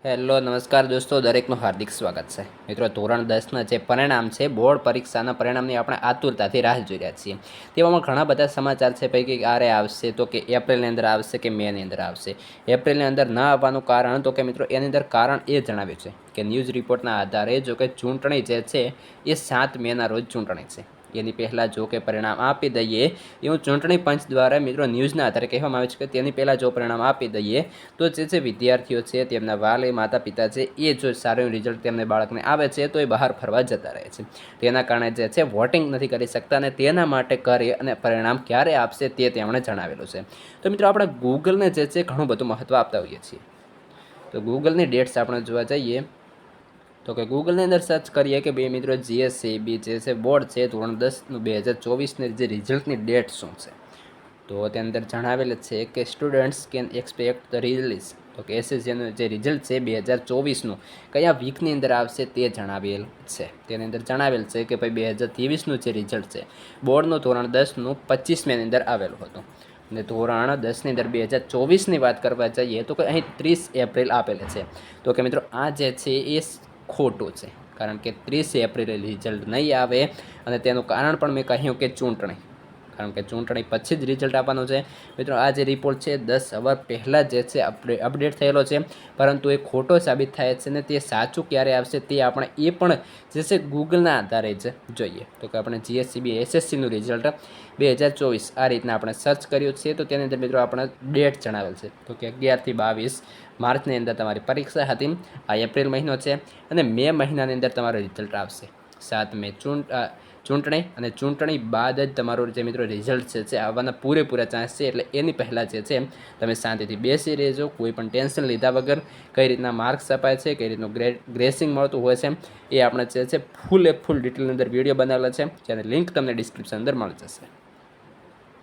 Hello નમસ્કાર દોસ્તો, દરેકનું હાર્દિક સ્વાગત છે. મિત્રો, ધોરણ 10ના જે પરિણામ છે, બોર્ડ પરીક્ષાના પરિણામની આપણે આતુરતાથી રાહ જોઈ રહ્યા છીએ. તેવામાં ઘણા બધા સમાચાર છે પૈકી ક્યારે આવશે, તો કે એપ્રિલની અંદર આવશે કે મેની અંદર આવશે. એપ્રિલની અંદર ન આવવાનું કારણ તો કે મિત્રો એની અંદર કારણ એ જણાવ્યું છે કે ન્યૂઝ રિપોર્ટના આધારે જો કે ચૂંટણી જે છે એ 7 મેના રોજ ચૂંટણી છે. એની પહેલાં જો કે પરિણામ આપી દઈએ એવું ચૂંટણી પંચ દ્વારા મિત્રો ન્યૂઝના આધારે કહેવામાં આવે છે કે તેની પહેલાં જો પરિણામ આપી દઈએ તો જે વિદ્યાર્થીઓ છે તેમના વાલી માતા પિતા છે એ જો સારું રિઝલ્ટ તેમને બાળકને આવે છે તો એ બહાર ફરવા જતા રહે છે. તેના કારણે જે છે વોટિંગ નથી કરી શકતા અને તેના માટે કરી અને પરિણામ ક્યારે આપશે તે તેમણે જણાવેલું છે. તો મિત્રો આપણે ગૂગલને જે છે ઘણું બધું મહત્ત્વ આપતા હોઈએ છીએ. તો ગૂગલની ડેટ્સ આપણે જોવા જઈએ તો કે ગૂગલની અંદર સર્ચ કરીએ કે બે મિત્રો જીએસસીબી જે છે બોર્ડ છે ધોરણ 10નું 2024ની જે રિઝલ્ટની ડેટ શું છે. તો તેની અંદર જણાવેલ છે કે students can expect the release. તો કે એસએસસીનું જે રિઝલ્ટ છે 2024નું કયા વીકની અંદર આવશે તે જણાવેલ છે. તેની અંદર જણાવેલ છે કે ભાઈ 2023નું જે રિઝલ્ટ છે બોર્ડનું ધોરણ 10નું 25 મેની અંદર આવેલું હતું. અને ધોરણ 10ની અંદર 2024ની વાત કરવા જઈએ તો કે અહીં 30 એપ્રિલ આપેલી છે. તો કે મિત્રો આ જે છે એ ખોટું છે, કારણ કે 30 એપ્રિલે રિઝલ્ટ નહીં આવે અને તેનું કારણ પણ મેં કહ્યું કે ચૂંટણી, કારણ કે ચૂંટણી પછી જ રિઝલ્ટ આપવાનું છે. મિત્રો આ જે રિપોર્ટ છે 10 અવર પહેલાં જે છે અપડેટ થયેલો છે, પરંતુ એ ખોટો સાબિત થાય છે ને તે સાચું ક્યારે આવશે તે આપણે એ પણ જે છે ગૂગલના આધારે જ જોઈએ. તો કે આપણે જીએસસીબી એસએસસીનું રિઝલ્ટ 2024 આ રીતના આપણે સર્ચ કર્યું છે. તો તેની અંદર મિત્રો આપણે ડેટ જણાવેલ છે તો કે 11થી 22 માર્ચની અંદર તમારી પરીક્ષા હતી. આ એપ્રિલ મહિનો છે અને મે મહિનાની અંદર તમારું રિઝલ્ટ આવશે. 7 મે ચૂંટણી અને ચૂંટણી બાદ જ તમારું જે મિત્રો રિઝલ્ટ છે આવવાના પૂરેપૂરા ચાન્સ છે. એટલે એની પહેલાં જે છે તમે શાંતિથી બેસી રહેજો, કોઈ પણ ટેન્શન લીધા વગર. કઈ રીતના માર્ક્સ અપાય છે, કઈ રીતનું ગ્રેસિંગ મળતું હોય છે એ આપણે જે છે ફૂલ ડિટેલની અંદર વિડીયો બનાવેલા છે, જેની લિંક તમને ડિસ્ક્રિપ્શન અંદર મળી જશે.